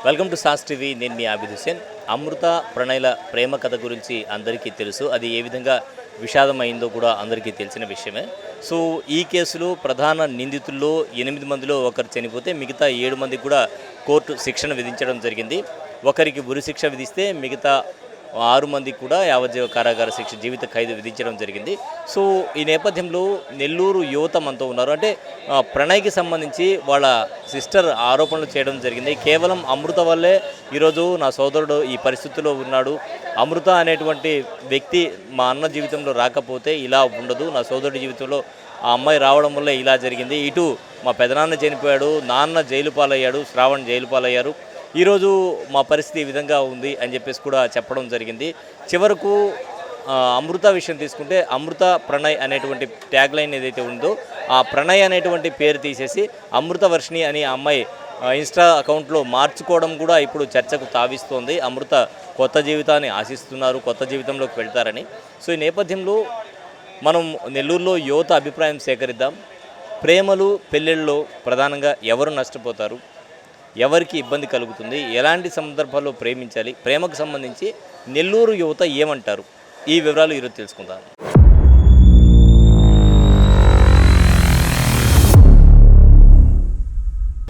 Welcome to sauce TV. నేను మీ ఆబిద్ హుసేన్. అమృత ప్రణయ్ల ప్రేమ కథ గురించి అందరికీ తెలుసు. అది ఏ విధంగా విషాదం అయిందో కూడా అందరికీ తెలిసిన విషయమే. సో ఈ కేసులో ప్రధాన నిందితుల్లో 8 మందిలో ఒకరు చనిపోతే మిగతా 7 మందికి కూడా కోర్టు శిక్షణ విధించడం జరిగింది. ఒకరికి ఉరి శిక్ష విధిస్తే మిగతా 6 మందికి కూడా యావజ్జీవ కారాగార శిక్ష, జీవిత ఖైదు విధించడం జరిగింది. సో ఈ నేపథ్యంలో నెల్లూరు యువత మనతో ఉన్నారు. అంటే ప్రణయ్కి సంబంధించి వాళ్ళ సిస్టర్ ఆరోపణలు చేయడం జరిగింది. కేవలం అమృత వల్లే ఈరోజు నా సోదరుడు ఈ పరిస్థితిలో ఉన్నాడు, అమృత అనేటువంటి వ్యక్తి మా అన్న జీవితంలో రాకపోతే ఇలా ఉండదు, నా సోదరుడి జీవితంలో ఆ అమ్మాయి రావడం వల్ల ఇలా జరిగింది, ఇటు మా పెదనాన్న చనిపోయాడు, నాన్న జైలు పాలయ్యాడు, శ్రావణ్ జైలు పాలయ్యారు, ఈరోజు మా పరిస్థితి ఈ విధంగా ఉంది అని చెప్పేసి కూడా చెప్పడం జరిగింది. చివరకు అమృత విషయం తీసుకుంటే అమృత ప్రణయ్ అనేటువంటి ట్యాగ్ లైన్ ఏదైతే ఉందో ఆ ప్రణయ్ అనేటువంటి పేరు తీసేసి అమృత వర్షిణి అని ఆ అమ్మాయి ఇన్స్టా అకౌంట్లో మార్చుకోవడం కూడా ఇప్పుడు చర్చకు తావిస్తోంది. అమృత కొత్త జీవితాన్ని ఆశిస్తున్నారు, కొత్త జీవితంలోకి వెళ్తారని. సో ఈ నేపథ్యంలో మనం నెల్లూరులో యువత అభిప్రాయం సేకరిద్దాం. ప్రేమలు పెళ్ళిళ్ళలో ప్రధానంగా ఎవరు నష్టపోతారు, ఎవరికి ఇబ్బంది కలుగుతుంది, ఎలాంటి సందర్భాల్లో ప్రేమించాలి, ప్రేమకు సంబంధించి నెల్లూరు యువత ఏమంటారు, ఈ వివరాలు ఈరోజు తెలుసుకుందాం.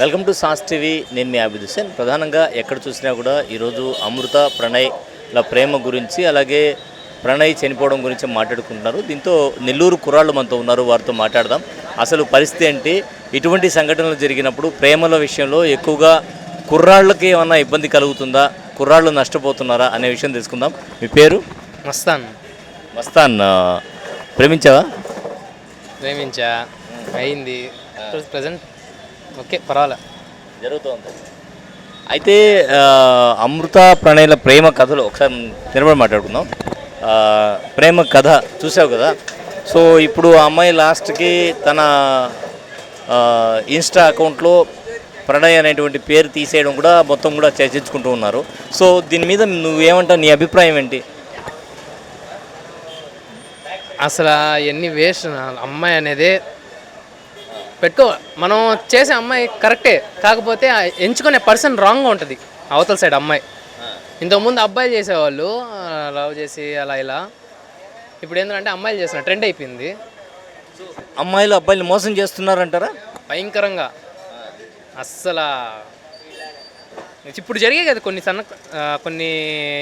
Welcome to sauce TV. నేను మీ ఆబిద్ హుసేన్. ప్రధానంగా ఎక్కడ చూసినా కూడా ఈరోజు అమృత ప్రణయ్ల ప్రేమ గురించి, అలాగే ప్రణయ్ చనిపోవడం గురించి మాట్లాడుకుంటున్నారు. దీంతో నెల్లూరు కుర్రాళ్ళు మనతో ఉన్నారు, వారితో మాట్లాడదాం. అసలు పరిస్థితి ఏంటి, ఇటువంటి సంఘటనలు జరిగినప్పుడు ప్రేమల విషయంలో ఎక్కువగా కుర్రాళ్ళకి ఏమన్నా ఇబ్బంది కలుగుతుందా, కుర్రాళ్ళు నష్టపోతున్నారా అనే విషయం తెలుసుకుందాం. మీ పేరు? మస్తాన్. మస్తాన్, ప్రేమించావా? ప్రేమించా, అయింది, ప్రజెంట్ ఓకే, పర్వాలే, జరుగుతుంది. అయితే అమృత ప్రణయ్ల ప్రేమ కథలో ఒకసారి నిలబడి మాట్లాడుకుందాం. ప్రేమ కథ చూసావు కదా. సో ఇప్పుడు ఆ అమ్మాయి లాస్ట్కి తన ఇన్స్టా అకౌంట్లో ప్రణయ్ అనేటువంటి పేరు తీసేయడం కూడా మొత్తం కూడా చర్చించుకుంటూ ఉన్నారు. సో దీని మీద నువ్వేమంటావు, నీ అభిప్రాయం ఏంటి? అసలు ఎన్ని వేస్ట్. అమ్మాయి అనేది పెట్టుకో, మనం చేసే అమ్మాయి కరెక్టే, కాకపోతే ఎంచుకునే పర్సన్ రాంగ్గా ఉంటుంది అవతల సైడ్ అమ్మాయి. ఇంతకుముందు అబ్బాయిలు చేసేవాళ్ళు లవ్ చేసి అలా ఇలా, ఇప్పుడు ఏంటంటే అమ్మాయిలు చేస్తున్నారు, ట్రెండ్ అయిపోయింది. అమ్మాయిలు అబ్బాయిలు మోసం చేస్తున్నారంటారా? భయంకరంగా. అస్సలు ఇప్పుడు జరిగే కదా కొన్ని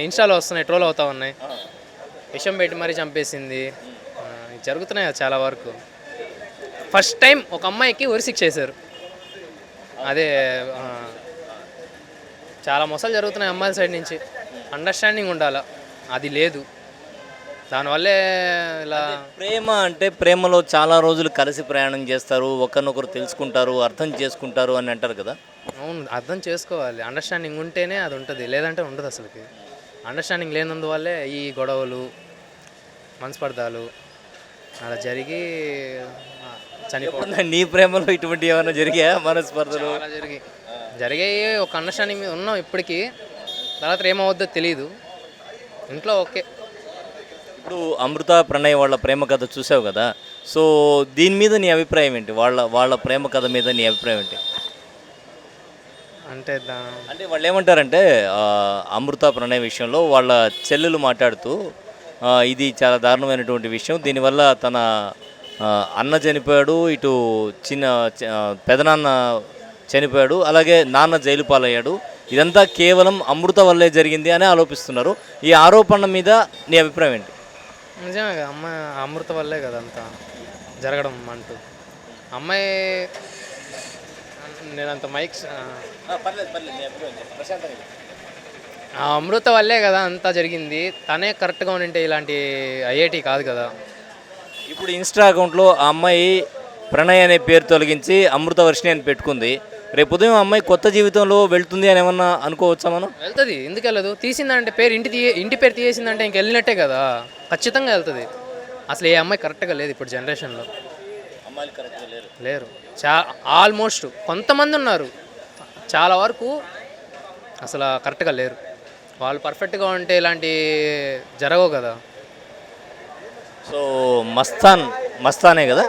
ఇన్స్టాలో వస్తున్నాయి, ట్రోల్ అవుతా ఉన్నాయి, విషం పెట్టి మరీ చంపేసింది, జరుగుతున్నాయి చాలా వరకు. ఫస్ట్ టైం ఒక అమ్మాయికి ఉరి శిక్ష చేశారు. అదే చాలా మోసాలు జరుగుతున్నాయి అమ్మాయిల సైడ్ నుంచి. అండర్స్టాండింగ్ ఉండాలి, అది లేదు. దానివల్లే ఇలా. ప్రేమ అంటే ప్రేమలో చాలా రోజులు కలిసి ప్రయాణం చేస్తారు, ఒకరినొకరు తెలుసుకుంటారు, అర్థం చేసుకుంటారు అని అంటారు కదా. అవును, అర్థం చేసుకోవాలి, అండర్స్టాండింగ్ ఉంటేనే అది ఉంటుంది, లేదంటే ఉండదు. అసలుకి అండర్స్టాండింగ్ లేనందువల్లే ఈ గొడవలు, మనస్పర్ధాలు అలా జరిగి చనిపోతుంది. నీ ప్రేమలో ఇటువంటి ఏమైనా జరిగాయా మనస్పర్ధలు? అలా జరిగాయి. ఒక అండర్స్టాండింగ్ మీద ఉన్నాం ఇప్పటికీ, తర్వాత ఏమవుద్దో తెలియదు. ఇంట్లో ఓకే. ఇప్పుడు అమృత ప్రణయ్ వాళ్ళ ప్రేమ కథ చూసావు కదా. సో దీని మీద నీ అభిప్రాయం ఏంటి, వాళ్ళ ప్రేమ కథ మీద నీ అభిప్రాయం ఏంటి? అంటే వాళ్ళు ఏమంటారంటే అమృత ప్రణయ్ విషయంలో వాళ్ళ చెల్లెలు మాట్లాడుతూ ఇది చాలా దారుణమైనటువంటి విషయం, దీనివల్ల తన అన్న చనిపోయాడు, ఇటు పెదనాన్న చనిపోయాడు, అలాగే నాన్న జైలు పాలయ్యాడు, ఇదంతా కేవలం అమృత వల్లే జరిగింది అని ఆరోపిస్తున్నారు. ఈ ఆరోపణ మీద నీ అభిప్రాయం ఏంటి? నిజమే కదా, అమ్మాయి అమృత వల్లే కదా అంతా జరగడం అంటూ. అమ్మాయి నేనంత అమృత వల్లే కదా అంతా జరిగింది, తనే కరెక్ట్గా ఉంటే ఇలాంటి ఐఐటి కాదు కదా. ఇప్పుడు ఇన్స్టా అకౌంట్లో ఆ అమ్మాయి ప్రణయ్ అనే పేరు తొలగించి అమృత వర్షిణి అని పెట్టుకుంది. రేపు ఉదయం అమ్మాయి కొత్త జీవితంలో వెళ్తుంది అని ఏమన్నా అనుకోవచ్చా మనం? వెళ్తుంది, ఎందుకు వెళ్ళదు? తీసిందంటే పేరు ఇంటి పేరు తీసేసిందంటే ఇంక వెళ్ళినట్టే కదా, ఖచ్చితంగా వెళ్తుంది. అసలు ఏ అమ్మాయి కరెక్ట్గా లేదు ఇప్పుడు జనరేషన్లో, అమ్మాయిలు కరెక్ట్గా లేరు. ఆల్మోస్ట్ కొంతమంది ఉన్నారు, చాలా వరకు అసలు కరెక్ట్గా లేరు. వాళ్ళు పర్ఫెక్ట్గా ఉంటే ఇలాంటి జరగవు కదా. సో మస్తానే కదా.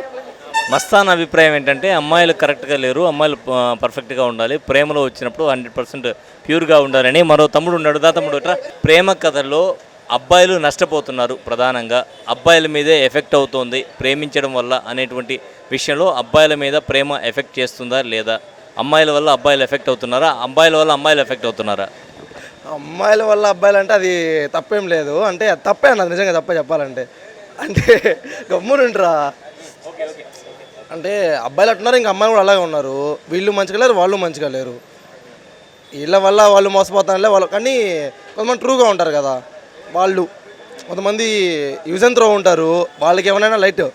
మస్తాన్ అభిప్రాయం ఏంటంటే అమ్మాయిలు కరెక్ట్గా లేరు, అమ్మాయిలు పర్ఫెక్ట్గా ఉండాలి, ప్రేమలో వచ్చినప్పుడు 100% ప్యూర్గా ఉండాలని. మరో తమ్ముడు ఉన్నాడు. తమ్ముడు ఇట్లా ప్రేమ కథల్లో అబ్బాయిలు నష్టపోతున్నారు, ప్రధానంగా అబ్బాయిల మీదే ఎఫెక్ట్ అవుతోంది ప్రేమించడం వల్ల అనేటువంటి విషయంలో అబ్బాయిల మీద ప్రేమ ఎఫెక్ట్ చేస్తుందా లేదా? అమ్మాయిల వల్ల అబ్బాయిలు ఎఫెక్ట్ అవుతున్నారా, అబ్బాయిల వల్ల అమ్మాయిలు ఎఫెక్ట్ అవుతున్నారా? అమ్మాయిల వల్ల అబ్బాయిలు అంటే అది తప్పేం లేదు, అంటే అది తప్పే అన్నది నిజంగా తప్పే చెప్పాలంటే. అంటే గమ్మునుంటరా, అంటే అబ్బాయిలు అంటున్నారు, ఇంకా అమ్మాయిలు కూడా అలాగే ఉన్నారు. వీళ్ళు మంచిగా లేరు, వాళ్ళు మంచిగా లేరు. వీళ్ళ వల్ల వాళ్ళు మోసపోతారులే వాళ్ళు, కానీ కొంతమంది ట్రూగా ఉంటారు కదా వాళ్ళు. కొంతమంది యూజ్ అండ్ త్రో ఉంటారు, వాళ్ళకి ఏమైనా లైట్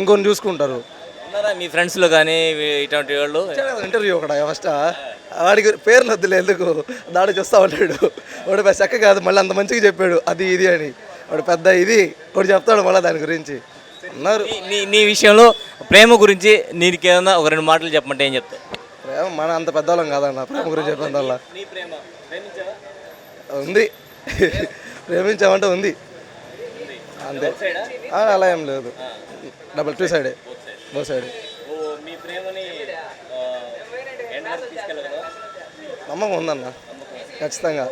ఇంకొన్ని చూసుకుంటారు. ఉన్నారా మీ ఫ్రెండ్స్లో కానీ ఇటువంటి వాళ్ళు? ఇంటర్వ్యూ ఒకట ఫస్ట్ వాడికి పేర్లు వద్దులే, ఎందుకు దాడి చేస్తూ ఉంటాడు వాడు. చక్క కాదు, మళ్ళీ అంత మంచిగా చెప్పాడు అది ఇది అని. వాడు పెద్ద ఇది ఒకటి చెప్తాడు మళ్ళీ దాని గురించి అన్నారు. నీ విషయంలో ప్రేమ గురించి నీకు ఏమన్నా ఒక 2 మాటలు చెప్పమంటే ఏం చెప్తావు? ప్రేమ మన అంత పెద్దవాళ్ళం కాదన్న ప్రేమ గురించి చెప్పేందువల్ల. ఉంది ప్రేమించామంటే ఉంది అంతే, అలా ఏం లేదు. టూ సైడే, బోత్ సైడ్. నమ్మకం ఉందన్న, ఖచ్చితంగా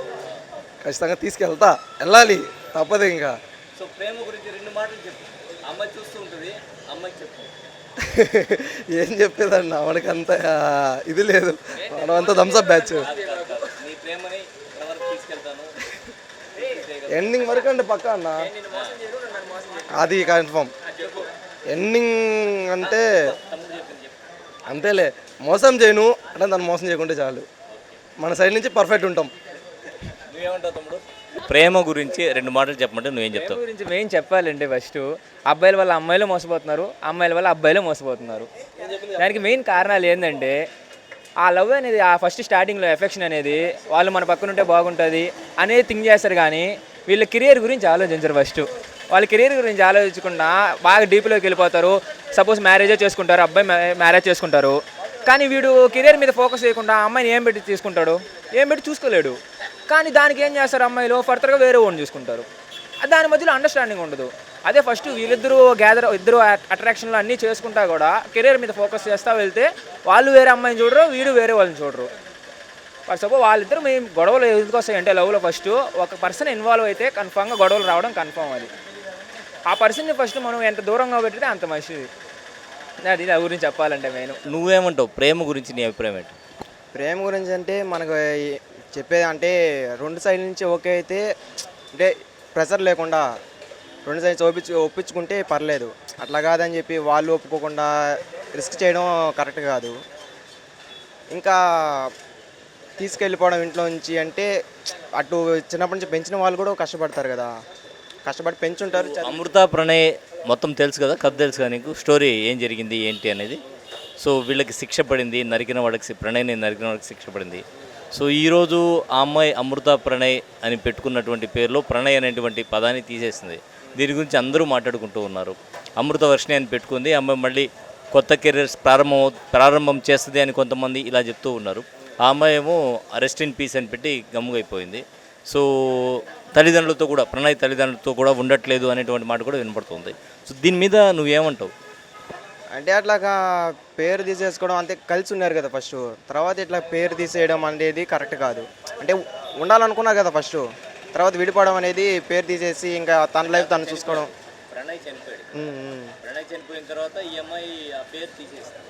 ఖచ్చితంగా తీసుకెళ్తా, వెళ్ళాలి తప్పదు ఇంకా. సో ప్రేమ గురించి 2 మాటలు చెప్పు. అమ్మాయి చూస్తూ ఉంటుంది, అమ్మాయికి చెప్పు. ఏం చెప్పేదన్న, మనకి అంత ఇది లేదు, మనం అంతా థమ్స్అప్ బ్యాచ్. నీ ప్రేమని ఎవరికి తీసుకెళ్తాను ఎండింగ్ వరకు అంటే పక్కా అన్న, అది కన్ఫర్మ్. ఎండింగ్ అంటే అంతేలే, మోసం చేయను అంటే దాన్ని మోసం చేయకుంటే చాలు, మన సైడ్ నుంచి పర్ఫెక్ట్ ఉంటాం. నువ్వేమంటావు తమ్ముడు? ప్రేమ గురించి 2 మాటలు చెప్పమంటే నువ్వేం చెప్తావు? గురించి మెయిన్ చెప్పాలంటే ఫస్ట్ అబ్బాయిల వల్ల అమ్మాయిలు మోసపోతున్నారు, అమ్మాయిల వల్ల అబ్బాయిలు మోసపోతున్నారు. దానికి మెయిన్ కారణాలు ఏంటంటే ఆ లవ్ అనేది, ఆ ఫస్ట్ స్టార్టింగ్లో ఎఫెక్షన్ అనేది వాళ్ళు మన పక్కన ఉంటే బాగుంటుంది అనేది థింక్ చేస్తారు, కానీ వీళ్ళ కెరియర్ గురించి ఆలోచించరు. ఫస్ట్ వాళ్ళ కెరియర్ గురించి ఆలోచించకుండా బాగా డీప్లోకి వెళ్ళిపోతారు. సపోజ్ మ్యారేజే చేసుకుంటారు, అబ్బాయి మ్యారేజ్ చేసుకుంటారు, కానీ వీడు కెరియర్ మీద ఫోకస్ చేయకుండా అమ్మాయిని ఏం పెట్టి తీసుకుంటాడు, ఏం పెట్టి చూసుకోలేడు. కానీ దానికి ఏం చేస్తారు, అమ్మాయిలు ఫర్దర్గా వేరే ఓన్ చూసుకుంటారు. దాని మధ్యలో అండర్స్టాండింగ్ ఉండదు. అదే ఫస్ట్ వీళ్ళిద్దరూ ఇద్దరు అట్రాక్షన్లు అన్నీ చేసుకుంటా కూడా కెరీర్ మీద ఫోకస్ చేస్తూ వెళ్తే వాళ్ళు వేరే అమ్మాయిని చూడరు, వీడు వేరే వాళ్ళని చూడరు. ఫర్ సపోజ్ వాళ్ళిద్దరు మేము గొడవలు ఎందుకు వస్తాయి అంటే, లవ్లో ఫస్ట్ ఒక పర్సన్ ఇన్వాల్వ్ అయితే కన్ఫామ్గా గొడవలు రావడం కన్ఫామ్. అది ఆ పర్సన్ని ఫస్ట్ మనం ఎంత దూరంగా పెట్టితే అంత మంచిది. అది దాని గురించి చెప్పాలంటే మెయిన్. నువ్వేమంటావు ప్రేమ గురించి, నీ అభిప్రాయం ఏంటి? ప్రేమ గురించి అంటే మనకు చెప్పేది అంటే 2 సైడ్ నుంచి ఓకే అయితే, అంటే ప్రెషర్ లేకుండా 2 సైడ్స్ ఒప్పించుకుంటే పర్లేదు. అట్లా కాదని చెప్పి వాళ్ళు ఒప్పుకోకుండా రిస్క్ చేయడం కరెక్ట్ కాదు. ఇంకా తీసుకెళ్ళిపోవడం ఇంట్లో నుంచి అంటే, అటు చిన్నప్పటి నుంచి పెంచిన వాళ్ళు కూడా కష్టపడతారు కదా, కష్టపడి పెంచుంటారు. అమృత ప్రణయ్ మొత్తం తెలుసు కదా, కథ తెలుసు కదా నీకు, స్టోరీ ఏం జరిగింది ఏంటి అనేది. సో వీళ్ళకి శిక్ష పడింది, నరికిన వాడికి, ప్రణయ్ని నరికిన వాడికి శిక్ష పడింది. సో ఈరోజు ఆ అమ్మాయి అమృత ప్రణయ్ అని పెట్టుకున్నటువంటి పేరులో ప్రణయ్ అనేటువంటి పదాన్ని తీసేసింది. దీని గురించి అందరూ మాట్లాడుకుంటూ ఉన్నారు. అమృత వర్షిణి అని పెట్టుకుంది, అమ్మాయి మళ్ళీ కొత్త కెరీర్స్ ప్రారంభం చేస్తుంది అని కొంతమంది ఇలా చెప్తూ ఉన్నారు. ఆ అమ్మాయి ఏమో రెస్ట్ ఇన్ పీస్ అని పెట్టి గమ్ముగైపోయింది. సో తల్లిదండ్రులతో కూడా, ప్రణయ్ తల్లిదండ్రులతో కూడా ఉండట్లేదు అనేటువంటి మాట కూడా వినపడుతుంది. సో దీని మీద నువ్వేమంటావు? అంటే అట్లాగా పేరు తీసేసుకోవడం, అంతే కలిసి ఉన్నారు కదా ఫస్ట్, తర్వాత ఇట్లా పేరు తీసేయడం అనేది కరెక్ట్ కాదు. అంటే ఉండాలనుకున్నారు కదా ఫస్ట్, తర్వాత విడిపోవడం అనేది, పేరు తీసేసి ఇంకా తన లైఫ్ తను చూసుకోవడం. ప్రణయ్ చనిపోయాడు, ప్రణయ్ చనిపోయిన తర్వాత ఈ అమ్మాయి ఆ పేరు తీసేస్తుంది.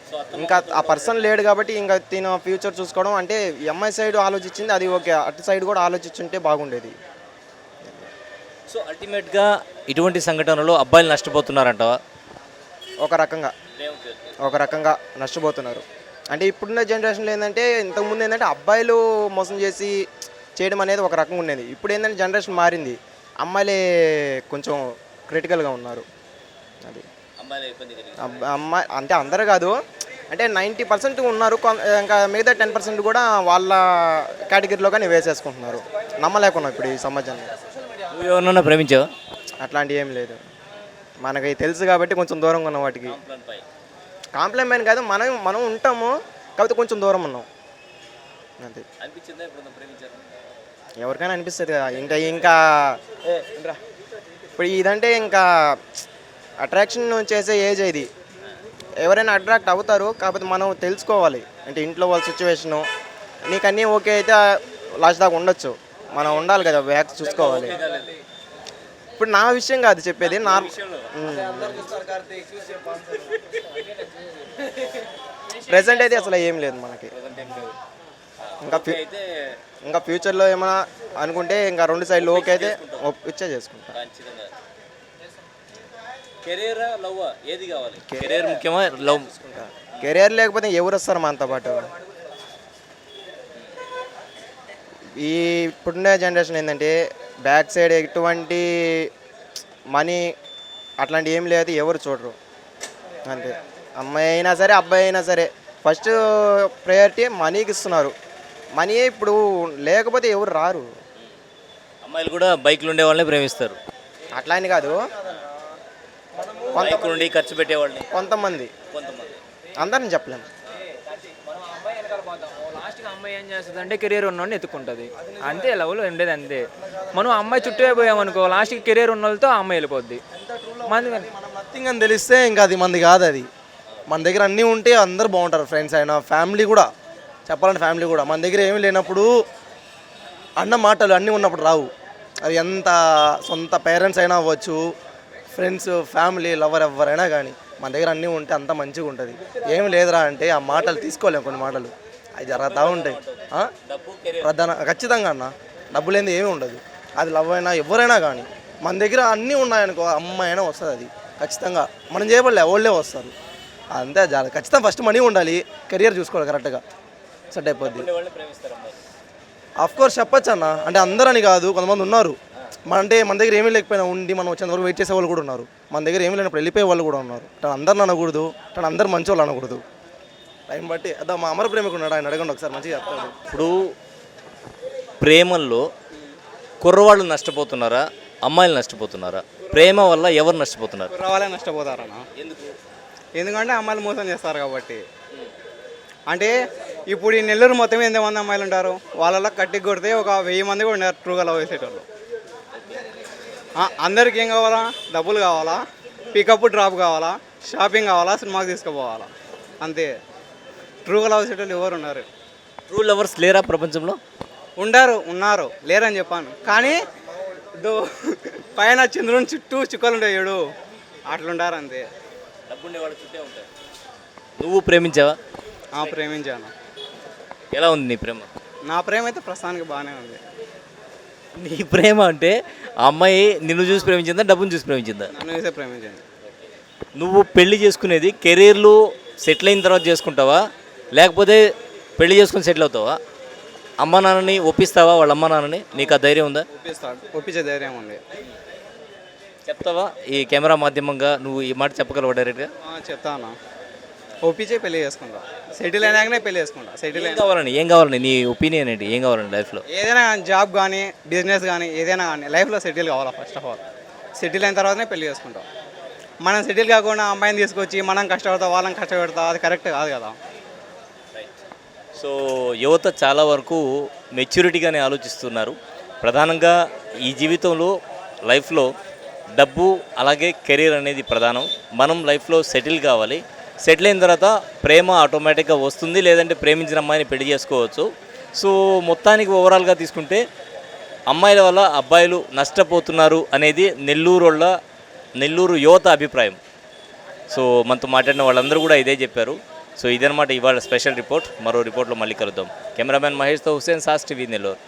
సో ఇంకా ఆ పర్సన్ లేడు కాబట్టి ఇంకా తిన ఫ్యూచర్ చూసుకోవడం, అంటే ఈ అమ్మాయి సైడ్ ఆలోచించింది అది ఓకే, అటు సైడ్ కూడా ఆలోచించుంటే బాగుండేది. సో అల్టిమేట్గా ఇటువంటి సంఘటనలో అబ్బాయిలు నష్టపోతున్నారంటావా? ఒక రకంగా నష్టపోతున్నారు. అంటే ఇప్పుడున్న జనరేషన్లో ఏంటంటే, ఇంతకుముందు ఏంటంటే అబ్బాయిలు మోసం చేసి చేయడం అనేది ఒక రకంగా ఉండేది. ఇప్పుడు ఏంటంటే జనరేషన్ మారింది, అమ్మాయిలే కొంచెం క్రిటికల్గా ఉన్నారు. అది అమ్మాయి అంటే అందరూ కాదు, అంటే 90% ఉన్నారు, ఇంకా మిగతా 10% కూడా వాళ్ళ కేటగిరీలోగానే వేసేసుకుంటున్నారు. నమ్మలేకున్నాం ఇప్పుడు ఈ సమాజాన్ని. నువ్వు ఎవరన్నా ప్రేమించావా? అట్లాంటివి ఏం లేదు, మనకి తెలుసు కాబట్టి కొంచెం దూరంగా ఉన్నాం వాటికి. కాంప్లిమెంట్ కాదు, మనం ఉంటాము కాకపోతే కొంచెం దూరం ఉన్నాం అంతే. ఎవరికైనా అనిపిస్తుంది కదా. ఇంకా ఇప్పుడు ఇదంటే ఇంకా అట్రాక్షన్ చేసే ఏజ్ ఇది, ఎవరైనా అట్రాక్ట్ అవుతారు, కాకపోతే మనం తెలుసుకోవాలి. అంటే ఇంట్లో వాళ్ళ సిచ్యువేషను నీకు అన్నీ ఓకే అయితే లాస్ట్ దాకా ఉండొచ్చు, మనం ఉండాలి కదా, బ్యాక్ చూసుకోవాలి. ఇప్పుడు నా విషయం కాదు చెప్పేది, నా ప్రెసెంట్ అయితే అసలు ఏం లేదు మనకి. ఇంకా ఫ్యూచర్లో ఏమైనా అనుకుంటే ఇంకా 2 సైడ్లు ఓకే అయితే ఇచ్చే చేసుకుంటా. కెరీర్ ముఖ్యమా లవ్? కెరియర్ లేకపోతే ఎవరు వస్తారు మనతో పాటు? ఈ ఇప్పుడున్న జనరేషన్ ఏంటంటే బ్యాక్ సైడ్ ఎటువంటి మనీ అట్లాంటి ఏం లేదు, ఎవరు చూడరు అంతే. అమ్మాయి అయినా సరే అబ్బాయి అయినా సరే ఫస్ట్ ప్రయారిటీ మనీకి ఇస్తున్నారు. మనీ ఇప్పుడు లేకపోతే ఎవరు రారు. అమ్మాయిలు కూడా బైక్లు ఉండే వాళ్ళని ప్రేమిస్తారు, అట్లా అని కాదు, బైక్ నుండి ఖర్చు పెట్టే వాళ్ళని కొంతమంది, అందరిని చెప్పలేము. లాస్ట్గా అమ్మాయి ఏం చేస్తుంది అంటే కెరీర్ ఉన్నోడిని ఎత్తుకుంటుంది అంతే, లవ్లో ఉండేది అంతే. మనం అమ్మాయి చుట్టూ పోయామనుకో లాస్ట్కి కెరీర్ ఉన్న వాళ్ళతో ఆ అమ్మాయి వెళ్ళిపోద్ది. మనం నథింగ్ అని తెలిస్తే ఇంకా అది మంది కాదు. అది మన దగ్గర అన్నీ ఉంటే అందరు బాగుంటారు, ఫ్రెండ్స్ అయినా ఫ్యామిలీ కూడా. చెప్పాలంటే ఫ్యామిలీ కూడా మన దగ్గర ఏమీ లేనప్పుడు అన్న మాటలు అన్నీ ఉన్నప్పుడు రావు. అవి ఎంత సొంత పేరెంట్స్ అయినా అవ్వచ్చు, ఫ్రెండ్స్, ఫ్యామిలీ, లవర్ ఎవరైనా కానీ మన దగ్గర అన్నీ ఉంటే అంత మంచిగా ఉంటుంది. ఏమి లేదురా అంటే ఆ మాటలు తీసుకోలేము, కొన్ని మాటలు అవి జరుగుతూ ఉంటాయి. ఖచ్చితంగా అన్న, డబ్బు లేనిది ఏమీ ఉండదు. అది లవ్ అయినా ఎవరైనా కానీ మన దగ్గర అన్నీ ఉన్నాయనుకో, అమ్మాయి అయినా వస్తుంది. అది ఖచ్చితంగా మనం చేయబడలే, వాళ్ళే వస్తారు అంతే. ఖచ్చితంగా ఫస్ట్ మనీ ఉండాలి, కెరియర్ చూసుకోవాలి, కరెక్ట్గా సెట్ అయిపోద్ది. ఆఫ్కోర్స్ చెప్పచ్చు అన్న, అంటే అందరని కాదు, కొంతమంది ఉన్నారు అంటే మన దగ్గర ఏమీ లేకపోయినా ఉండి మనం వచ్చేంత వరకు వెయిట్ చేసే వాళ్ళు కూడా ఉన్నారు. మన దగ్గర ఏమీ లేనప్పుడు వెళ్ళిపోయే వాళ్ళు కూడా ఉన్నారు. తను అందరిని అనకూడదు, తను అందరు మంచి వాళ్ళు అనకూడదు. టైం బట్టి అదా మా అమర ప్రేమికుడు ఉన్నాడు, ఆయన అడగండి ఒకసారి, మంచిగా చెప్తాడు. ఇప్పుడు ప్రేమల్లో కుర్రవాళ్ళు నష్టపోతున్నారా, అమ్మాయిలు నష్టపోతున్నారా? ప్రేమ వల్ల ఎవరు నష్టపోతున్నారు? కుర్రవాళ్ళే నష్టపోతారన్న. ఎందుకంటే అమ్మాయిలు మోసం చేస్తారు కాబట్టి. అంటే ఇప్పుడు ఈ నెల్లూరు మొత్తం 8 మంది అమ్మాయిలు ఉంటారు, వాళ్ళలో కట్టి కొడితే ఒక 1000 మంది కూడా ఉన్నారు ట్రూగా లవ్ చేసేటోళ్ళు. అందరికి ఏం కావాలా? డబ్బులు కావాలా, పికప్ డ్రాప్ కావాలా, షాపింగ్ కావాలా, సినిమాకి తీసుకుపోవాలా, అంతే. ట్రూగా లవ్ చేసేటోళ్ళు ఎవరు ఉన్నారు? ట్రూ లవర్స్ లేరా ప్రపంచంలో? ఉన్నారు, లేరని చెప్పాను. కానీ పైన చంద్రుని చుట్టూ చుక్కలు ఉంటాయి చూడు, అట్లుంటారు అంతే. నువ్వు ప్రేమించావా? ప్రేమించాను. ఎలా ఉంది నీ ప్రేమ? నా ప్రేమ అయితే ప్రస్తుతానికి బాగానే ఉంది. నీ ప్రేమ అంటే ఆ అమ్మాయి నిన్ను చూసి ప్రేమించిందా, డబ్బును చూసి ప్రేమించిందా? నన్ను చూసే ప్రేమించాను. నువ్వు పెళ్లి చేసుకునేది కెరీర్లో సెటిల్ అయిన తర్వాత చేసుకుంటావా, లేకపోతే పెళ్లి చేసుకుని సెటిల్ అవుతావా? అమ్మ నాన్నని ఒప్పిస్తావా? వాళ్ళ అమ్మ నాన్నని నీకు ఆ ధైర్యం ఉందా? ఒప్పించే ధైర్యం ఉంది. చెప్తావా? ఈ కెమెరా మాధ్యమంగా నువ్వు ఈ మాట చెప్పగలవా డైరెక్ట్గా? చెప్తాను, ఒప్పించే పెళ్లి చేసుకుంటా. సెటిల్ అయినాకనే పెళ్లి చేసుకుంటా. సెటిల్ ఏం కావాలని నీ ఒపీనియన్ ఏంటి? ఏం కావాలండి లైఫ్లో? ఏదైనా కానీ, జాబ్ కానీ, బిజినెస్ కానీ, ఏదైనా కానీ లైఫ్లో సెటిల్ కావాలా ఫస్ట్ ఆఫ్ ఆల్. సెటిల్ అయిన తర్వాతనే పెళ్లి చేసుకుంటాం. మనం సెటిల్ కాకుండా అమ్మాయిని తీసుకొచ్చి మనం కష్టపడతాం, వాళ్ళని కష్టపెడతాం, అది కరెక్ట్ కాదు కదా. సో యువత చాలా వరకు మెచ్యూరిటీగానే ఆలోచిస్తున్నారు. ప్రధానంగా ఈ జీవితంలో లైఫ్లో డబ్బు అలాగే కెరీర్ అనేది ప్రధానం. మనం లైఫ్లో సెటిల్ కావాలి. సెటిల్ అయిన తర్వాత ప్రేమ ఆటోమేటిక్గా వస్తుంది, లేదంటే ప్రేమించిన అమ్మాయిని పెళ్లి చేసుకోవచ్చు. సో మొత్తానికి ఓవరాల్గా తీసుకుంటే అమ్మాయిల వల్ల అబ్బాయిలు నష్టపోతున్నారు అనేది నెల్లూరు యువత అభిప్రాయం. సో మనతో మాట్లాడిన వాళ్ళందరూ కూడా ఇదే చెప్పారు. సో ఇదన్నమాట ఇవాళ స్పెషల్ రిపోర్ట్. మరో రిపోర్ట్లో మళ్ళీ కలుద్దాం. కెమెరామ్యాన్ మహేష్తో హుసేన్, సాస్ టీవీ, నెల్లూరు.